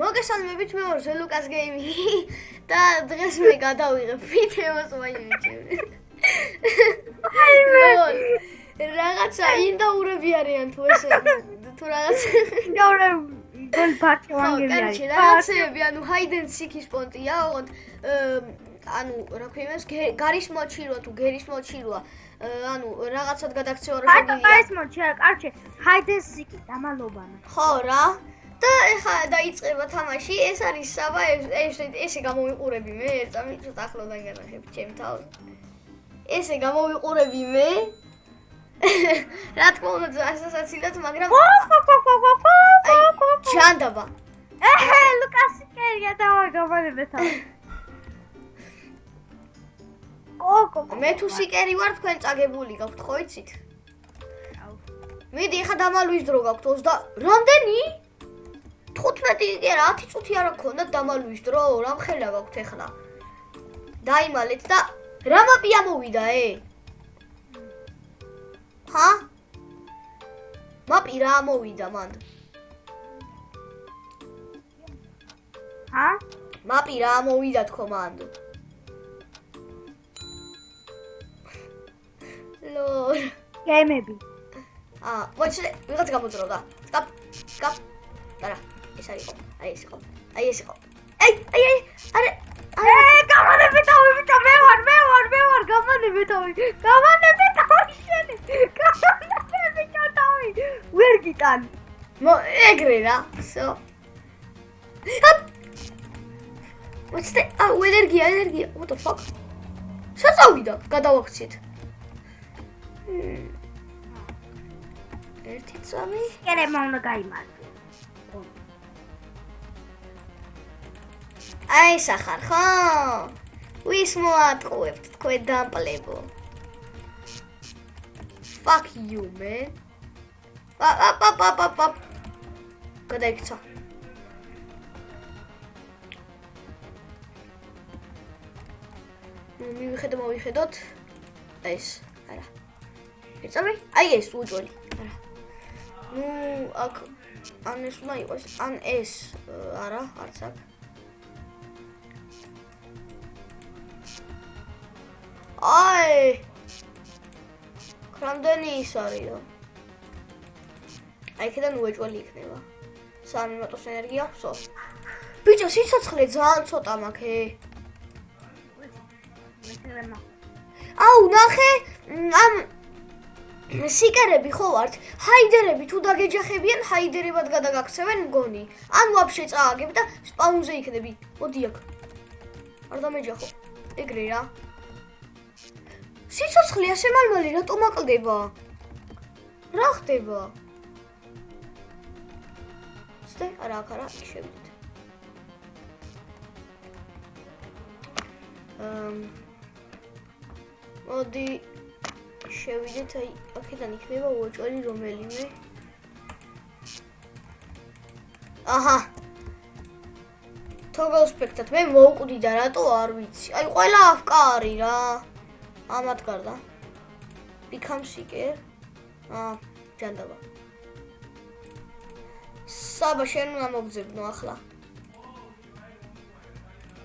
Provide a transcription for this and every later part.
მოგესალმებით, მე ვარ ლუკას გეიმი და დღეს მე გადავიღებ ვიდეოს ვაიჩები. რაღაცა ინდაურები არიან თუ ესე თუ რაღაც ინდაურები გოლფაკი ვანგები არის. რაღაცები, ანუ hide and seek-ის პონტია, ოღონდ ანუ რა ქვია, გარის მოჩილვა თუ გერის მოჩილვა, ანუ რაღაცად გადაქცევა რა შეგიძლია. გარის მოჩილვა, კარჩე, hide and seek დამალობანა. ხო რა. და ეხლა დაიწყება თამაში, ეს არის საბა, ესე გამოვიყურები მე, ერთამი ცოტა ახლოდან განახებ ჩემ თავს. ესე გამოვიყურები მე. რა თქმა უნდა, ასასაცილად, მაგრამ ჯანდაბა. ლუკასი კერია დავაგაბანებ თავი. მე თუ სიკერი ვარ, თქვენ წაგებული გაქვთ, ხო იცით? მიდი, ეხლა დამალვის დრო გაქვთ 20. რამდენი? 15 კი არა, 10 წუთი არა გქონდათ დამალვის დრო, რამხელა გაქვთ ეხლა. დაიმალეთ და რა მაპი ამოვიდა, ჰა? მაპი რა ამოვიდა მანდ? ჰა? მაპი რა ამოვიდა თქო მანდ? ლოლ. გეიმები. მოიცე, ვიღაც გამოძროდა. სტოპ. არა, ეს არის ხო. აი ეს იყო. აი, არა. გამანები თავი, ბიჭო, მე ვარ, გამანები თავი. გამანები თავი შენი. გამანები ბიჭო თავი. ვერ გიტან. ეგრე რა. სო. მოიცე, ენერგია. What the fuck? საწავიდა, გადავაქციეთ. ერთი წამი. კერემა უნდა გაიმარჯვო. აი სახარ ხო? ვის მოატყუებთ თქვენ დამპლებო? Fuck you, man. Pap. გადაიქცა. მივიხედოთ. ეს, არა. ეცამი? აი ეს უჯოლი. არა. აქ ან ეს უნდა იყოს, ან ეს, არა, არც აქ. აი! რამდენი ის არისო? აი ქედან უეჭველი იქნება. 3 მინუტოს ენერგია ხსო. ბიჭო, სიცოცხლე ძალიან ცოტა მაქვს. აუ, ნახე, ამ სიკერები ხო ვართ? ჰაიდერები თუ დაგეჯახებიან, ჰაიდერებად გადაგაქცევენ მგონი. ან ვაფშე წააგებ და სპაუნზე იქნები. მოდი აქ. არ დამეჯახო. ეგრე რა. სიცოცხლე ასე მალმალი რატომ აკლდება? რა ხდება? ცდე, არა, იქ შევიდეთ. მოდი შევიდეთ, აი, აქედან იქნება უეჭველი რომელიმე. აჰა. თოგოს სპექტად მე მოვკვდი და რატო არ ვიცი. აი, ყველა აფკარი რა. ამათ გარდა. Become seeker. ჯანდაბა. საბა შენ უნდა მოგძებნო ახლა.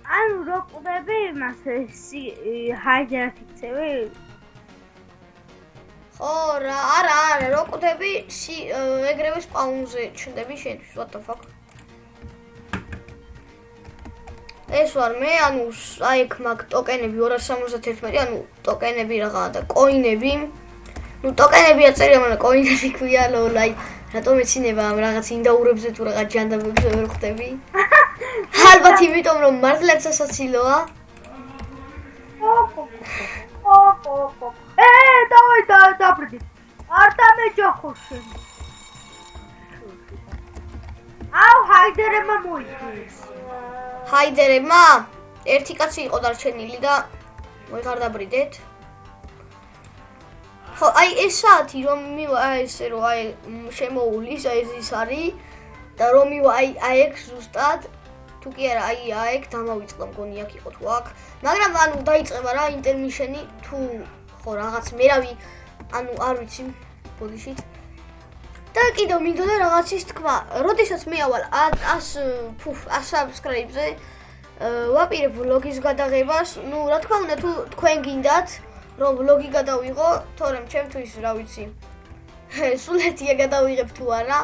ანუ რო ყვდები მას ჰაიდერად იქცევი? ხო რა, არა, რო ყვდები ეგრევე სპაუნზე ჩნდები შენთვის, what the fuck. ეს ვარ მე, ანუ აი აქ მაქვს ტოკენები 271, ანუ ტოკენები რაღაცა და კოინები. ტოკენები აწერია, მაგრამ კოინები ქვია ლოლ, აი რატომ ეცინება ამ რაღაც ინდაურებზე თუ რაღაც ჯანდაბებზე ვერ ხვდები? ალბათ იმიტომ რომ მართლაც სასაცილოა. დავай დაბრდი. არ დამეჯახო შენ. აუ, ჰაიდერებმა მოიგეს. ჰაიდერებმა ერთი კაცი იყო დარჩენილი და მოიხარდაბრიდეთ. ხო, აი ეს საათი რომ მივა ესე რომ აი შემოულის, აი ეს არის და რომ მივა აი ეგ ზუსტად თუ კი არა აი ეგ დამავიწყდა მგონი აქ იყო თუ აქ. მაგრამ ანუ დაიწყება რა ინტერმიშენი თუ ხო რაღაც მერავი ანუ არ ვიცი ბოდიშით. და კიდევ მინდოდა რაღაცის თქვა, როდესაც მე ავალ 100 subscribe-ზე ვაპირებ ვლოგის გადაღებას, ნუ რა თქმა უნდა თუ თქვენ გინდათ რომ ვლოგი გადავიღო, თორემ ჩემთვის რა ვიცი. სულ ერთია გადავიღებ თუ არა.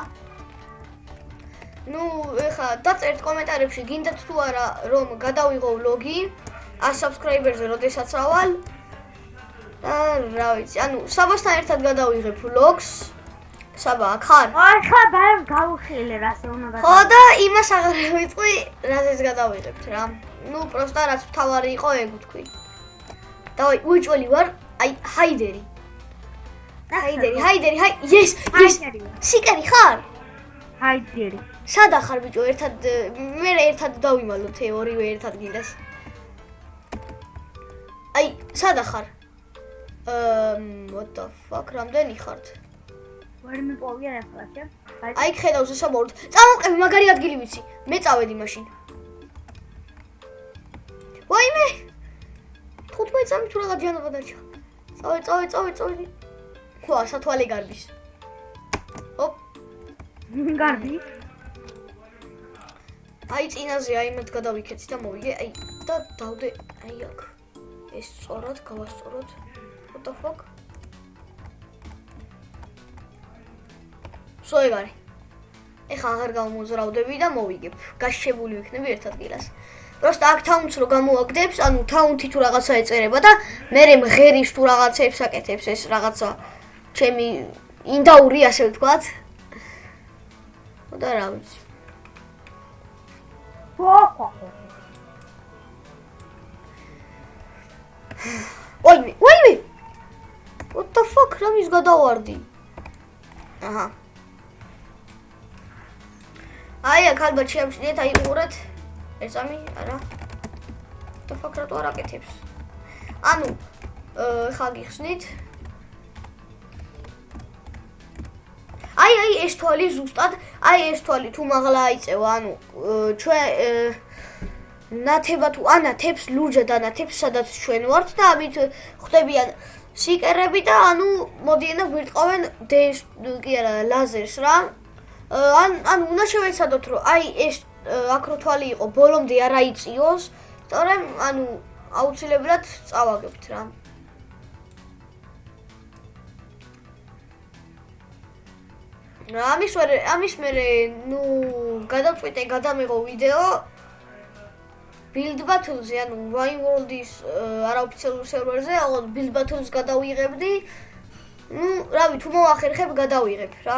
ნუ ეხა დაწერთ კომენტარებში გინდათ თუ არა რომ გადავიღო ვლოგი 100 subscriber-ზე როდესაც ავალ. და რა ვიცი, ანუ საბასთან ერთად გადავიღებ ვლოგს. საბა, აქ ხარ? ახლა ბამ გავუხილე რას უნდა ხო და იმას აღარ ვიტყვი, რაზეც გადავიღებთ რა. ნუ პროსტა რაც მთავარი იყო ეგ ვთქვი. დავაი, უიჭველი ვარ, აი, ჰაიდერი. ჰაიდერი, yes. სიკერი ხარ? ჰაიდერი. სადა ხარ ბიჭო, მე ერთად დავიმალოთ, ორივე ერთად გინდას. აი, სადა ხარ? What the fuck, რამდენი ხართ? ვერ მიპოვია ახლა შე. აი, ხედავს ესაბორდ. წამოვყევი მაგარი ადგილი ვიცი. მე წავედი მაშინ. ვაიმე! 15 წამი თუ რაღაც ჯანობა დარჩა. წავედი. ხო, სათვალე გარბის. ოპ. გარბი. აი, წინაზე აიმედ გადავიქეცი და მოვიგე. აი, და დავდე. აი, აქ. ეს სწორად, გავასწოროთ. What the fuck? სოეგარი. ეხა აღარ გამომოძრავდები და მოვიგებ. გაშებული ვიქნები ერთ ადგილას. Просто აქ თაუნს რო გამოაგდებს, ანუ თაუნთი თუ რაღაცა ეწერება და მე მღერის თუ რაღაცებს აკეთებს ეს რაღაცა ჩემი ინდაური ასე ვთქვათ. და რა ვიცი. ვაიმე! What the fuck, რამის გადავარდი? აჰა. აი, აქ ალბათ შეამჩნიეთ, აი უყურეთ. ეს ამი, არა. What the fuck, რატო არ აკეთებს? ანუ, ხა გიხსნით. აი, ეს თვალი ზუსტად, აი ეს თვალი თუ მაღლა აიწევა, ანუ ჩვენ ნათება თუ ანათებს, ლურჯად ანათებს, სადაც ჩვენ ვართ და ამით ხვდებიან სიკერები და ანუ მოდიან და გვირტყავენ კი არა, ლაზერს რა. ანუ უნდა შევეცადოთ, რომ აი ეს აკრო თვალი იყო, ბოლომდე არ აიწიოს, თორემ ანუ აუცილებლად წავაგებთ რა. ამის მერე, ნუ გადავწყვიტე, გადამიღო ვიდეო Build Battles-ზე, ანუ Wine World-ის არაოფიციალურ სერვერზე, ალბათ Build Battles გადავიღებდი. ნუ, რავი, თუ მოვახერხებ, გადავიღებ რა.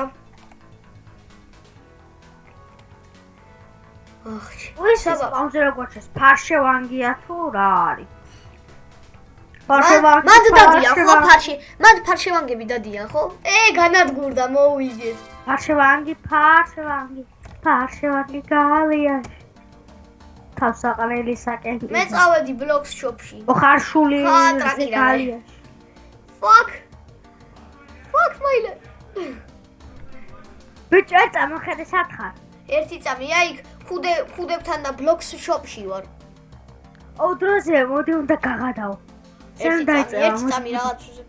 ახჩი. საბა, ამზე როგორც ეს ფარშევანგია თუ რა არის? მანდ დადიან ხო ფარში? მანდ ფარშევანგები დადიან ხო? განადგურდა, მოვიძიეთ. ფარშევანგი გალიაში. თავსაყრელი საკენკი. მე წავედი ბლოკს შოპში. ხარშული გალიაში. Fuck, მაილა. ბიჭო, წამოხედე სათხარ. ერთი წამი, აი, ხუდებთან და ბლოკს შოპში ვარ. დროზე, მოდი უნდა გაღადაო. ერთი წამი რაღაცზე.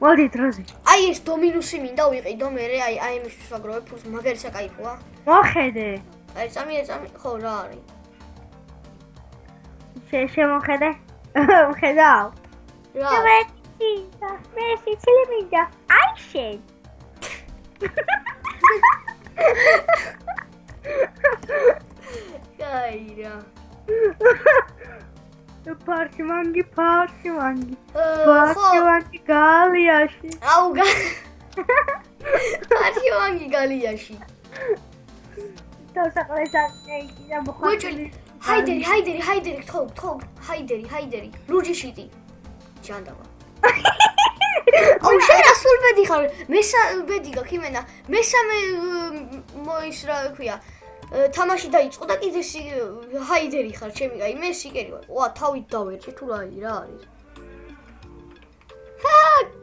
მოდი დროზე. აი ეს დომინუსი მინდა ვიყიდო მე აი იმისთვის ვაგროვებ ფულს მაგარი საკაიფოა. მოხედე. აი წამი, ხო რა არის? შემოხედე. ხედავ. რა? მე სიცილი მინდა. აი შენ. გაირა. ფარშევანგი გალიაში. აუ ფარშევანგი გალიაში. თავსაყრელი საკენკი და მოხოჭილი. ჰაიდერი, თქო, ჰაიდერი. ლურჯი შიტი. ჯანდავა. აუ შენ ასულ ბედი ხარ. ბედი გაქვს იმენა. მესამე მოის რა ქვია. თამაში დაიწყო და კიდე ჰაიდერი ხარ ჩემი, აი მე სიკერი ვარ. ვა, თავით დავერჭი თუ რა არის?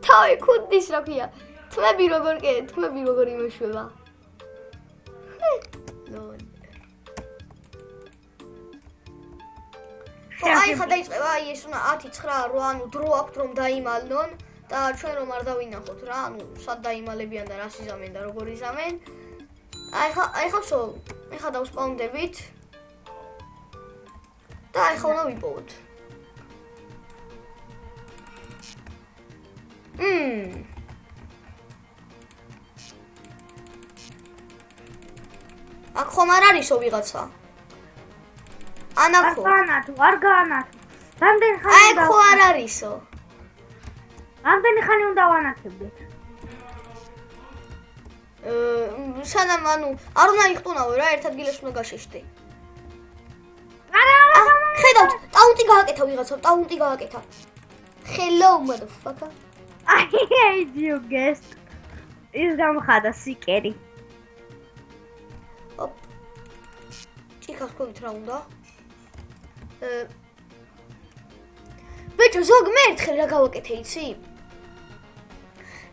თავი ქუდის რა ქვია. თმები როგორ იმეშვება. ლოლ. აი ხა დაიწყება, აი ეს უნდა 10, 9, 8, ანუ დრო აქვს რომ დაიმალნონ. და ჩვენ რომ არ დავინახოთ რა, ანუ სად დაიმალებიან და რას იზამენ და როგორ იზამენ. აი ხა დავსპაუნდებით. და აი ხა უნდა ვიპოვოთ. აქ ხომ არ არისო ვიღაცა? ანახო. არ გაანათო. რამდენი ხანი აი ხო არ არისო. რამდენი ხანი უნდა ვანათებდე? სანამ ანუ არ უნდა იხტუნავე რა, ერთ ადგილას უნდა გაშეშდე. არა, ხედავთ, ტაუნტი გააკეთა ვიღაცამ, ტაუნტი გააკეთა. Hello motherfucker. I hate you guys. ის გამხადა სიკერი. ოპ. ჭიქას ქონით რა უნდა? ბიჭო, ზოგ მე ერთხელ რა გავაკეთე, იცი?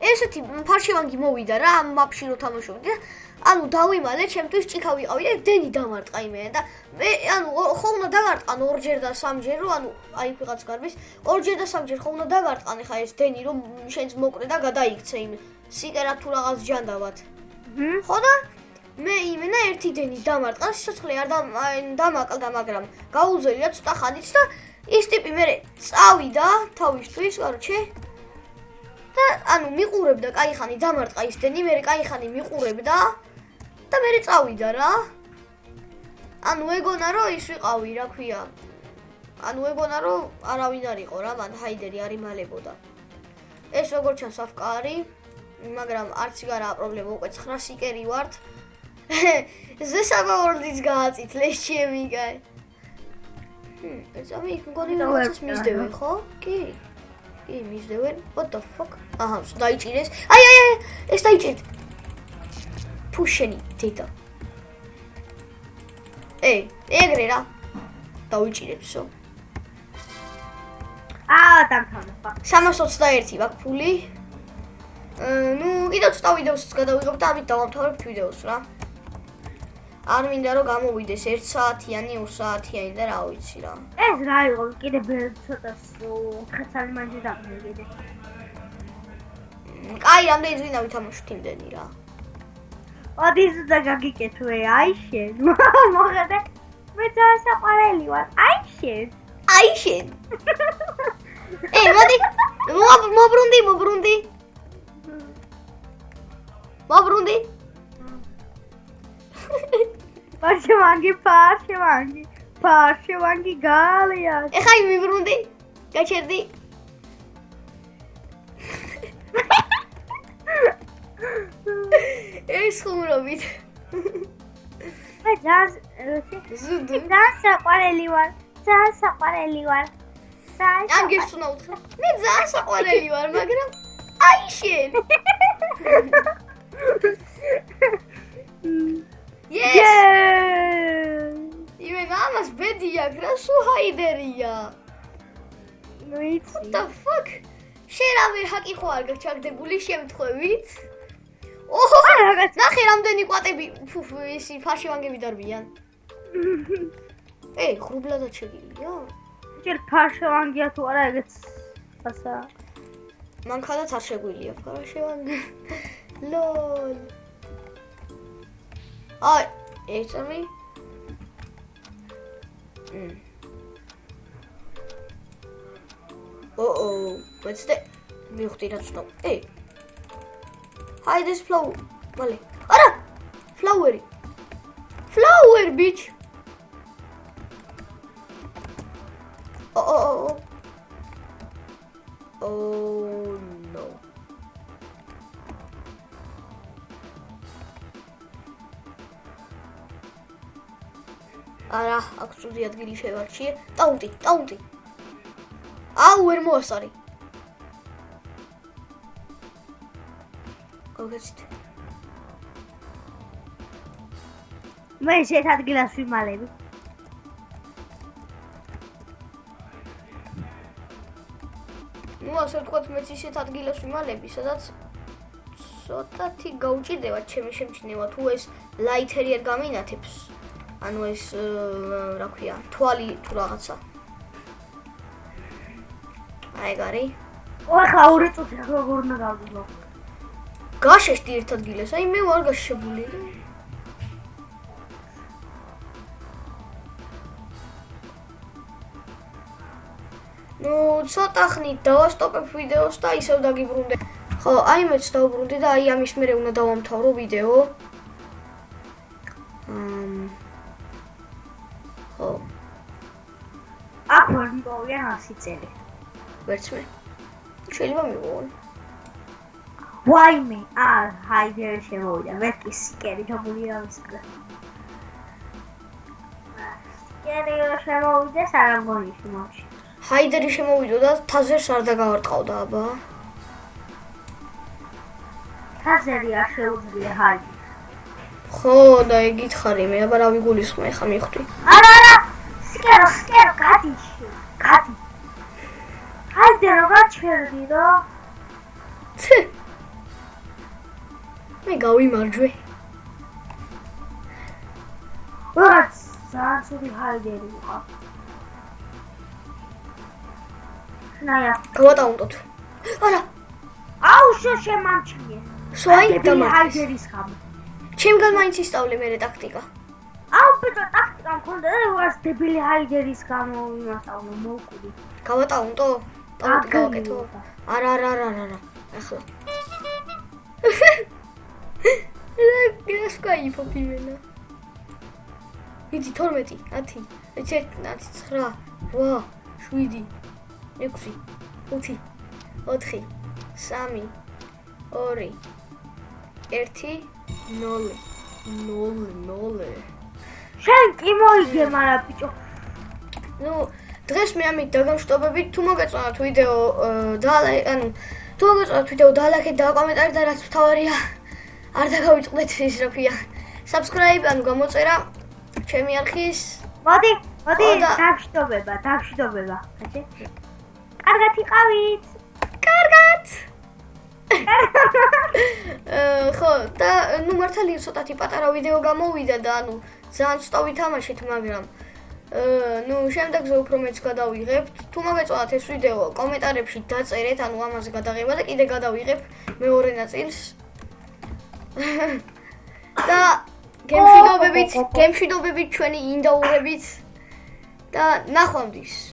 ესეთი ფარშევანგი მოვიდა რა, ამ მაპში რო თამაშობდი და ანუ დავიმალე, ჩემთვის ჭიქა ვიყავი და დენი დამარტყა იმენა და მე ანუ ხო უნდა დავარტყან ორჯერ და სამჯერ რო ანუ აი ვიღაც გარბის ორჯერ და სამჯერ ხო უნდა დავარტყან ხა ეს დენი რომ შენც მოკრე და გადაიქცე იმ სიკერად თუ რაღაც ჯანდავად. ხო და მე იმენა ერთი დენი დამარტყა, სიცოცხლე არ დამაკლდა, მაგრამ გაუძელია ცოტა ხანით და ის ტიპი მე წავიდა თავისთვის, короче. და ანუ მიყურებდა кайხანი დამარტყა ის დენი, მე кайხანი მიყურებდა და მე წავიდა რა. ანუ ეგონა რომ ის ვიყავი, რა ქვია. ანუ ეგონა რომ არავინ არ იყო რა, მან ჰაიდერი არ იმალებოდა. ეს როგორ ჩანს აფკარი, მაგრამ არც არა პრობლემა, უკვე 9 სიკერი ვართ. ზესაბაორდის გააწითლე ჩემი კაი. ეს ამი მგონი რაღაცას მისდევენ, ხო? კი. კი, მისდევენ. What the fuck? აჰა, დაიჭირეს. აი, ეს დაიჭირეთ. ფუშენი დედა. ეგრე რა. დაიჭირებსო. დამთავრდა. 321 მაქვს ფული. ნუ კიდევ ცოტა ვიდეოსაც გადავიღებ და ამით დავამთავრებ ვიდეოს რა. არ მინდა რომ გამოვიდეს 1 საათიანი, 2 საათიანი და რა ვიცი რა. ეს რა იყო? კიდე ცოტა ხეცალი მანჯი დამიგე. კაი, რამდენი ზვინა ვითამაშოთ იმდენი რა. ოდის და გაგიკეთვე, აი შენ. მოხედე. მე დასაყარელი ვარ. აი შენ. მოდი. მობრუნდი. ფარშევანგი გალია. ეხა მიბრუნდი. გაჩერდი. ეს ხუმრობით. მე დასაყარელი ვარ. ამ გესუნა უთხრა. მე დასაყარელი ვარ, მაგრამ აი შენ. იმენ ამას ბედი აქვს რა, სულ ჰაიდერია. What the fuck? შენ ამე ჰაკი ხო არ გაჩაგდებული შემთხვევით? ოჰო, ნახე რამდენი კვატები ისი ფარშევანგები დარბიან. ხრუბლადად შეგილია? ჯერ ფარშევანგია თუ არა ეგეც ასა. მანქანაც არ შეგვილია ფარშევანგი. ლოლ. აი, ეცამი. what's that? მივხვდი რა ცნო. Hi, this flower. Vale. Ara! Flower, bitch. Oh, no. Ara, აქ ცუდი ადგილი შევარჩიე. ტაუნტი. ვერ მოასარი. გოგეცით. მე შეთ ადგილას ვიმალები. ნუ ასე ვთქვათ, მეც ისეთ ადგილას ვიმალები, სადაც ცოტათი გაუჭირდება ჩემი შემჩნევა, თუ ეს ლაითერი არ გამინათებს. ანუ ეს რა ქვია, თვალი თუ რაღაცა. აი გარი. ეხლა 2 წუთი როგორ უნდა გავდო? გაშეშდი ერთ ადგილას, აი მე ვარ გაშებული. ნუ ცოტა ხნით დავასტოპებ ვიდეოს და ისევ დაგიბრუნდე. ხო, აი მეც დავბრუნდი და აი ამის მერე უნდა დავამთავრო ვიდეო. ხო. აქ ვერ მოვიან 100 წელი. ვერც მე. შეიძლება მივოვონ. ვაიმე, ჰაიდერ შემოვიდა, ვერკი სიკერი თამული ამისკრა. სიკერი შემოვიდა სარამგონიში მომში. ჰაიდერი შემოვიდა და თაზერს არ დაგავარტყავდა, აბა. თაზერი არ შეუძლია ჰაიდერ. ხო, და ეგით ხარი მე, აბა რა ვიგულისხმე, ხა მიხვდი. არა, სიკერო, გადი. ჰაიდერ როგორ ჩერდი რა? მე გავიმარჯვე. ვაც, ზაცური ჰაიდერი ვიყავ. ნაია, გავატაუნდოთ. არა, აუ შემამჩნიე. სვაი დამარცხეს. ჰაიდერის გამო. ჩემგან მაინც ისწავლე მე ტაქტიკა. აუ ბიჭო, ტაქტიკა მქონდა და ვას დებილი ჰაიდერის გამო იმასწავლე მოვკვდი. გავატაუნდო? ტაუნტი გავაკეთო. არა. ახლა. ეს кайფო ფიმენა. იცი 12, 10, 11, 9, 8, 7, 6, 5, 4, 3, 2, 1, 0. შენ კი მოიგე, მაგრამ ბიჭო. ნუ დღეს მე ამით დაგამშვიდობებით. თუ მოგეწონათ ვიდეო დალაიქეთ და კომენტარი და რაც მთავარია არ დაგავიწყდეთ ის რა ქვია. subscribe გამოწერა ჩემი არხის. მოდი, დაგშვიდობება. ხაჭე? კარგად იყავით. კარგად. ხო, და ნუ მართალი ცოტათი პატარა ვიდეო გამოვიდა და ძალიან ცუდად ვითამაშეთ, მაგრამ ნუ შემდეგზე უფრო მეც გადავიღებთ. თუ მოგეწონათ ეს ვიდეო, კომენტარებში დაწერეთ, ამაზე გადაღება და კიდე გადავიღებ მეორე ნაწილს. და გემშვიდობებით ჩვენი ინდაურებით და ნახვამდის.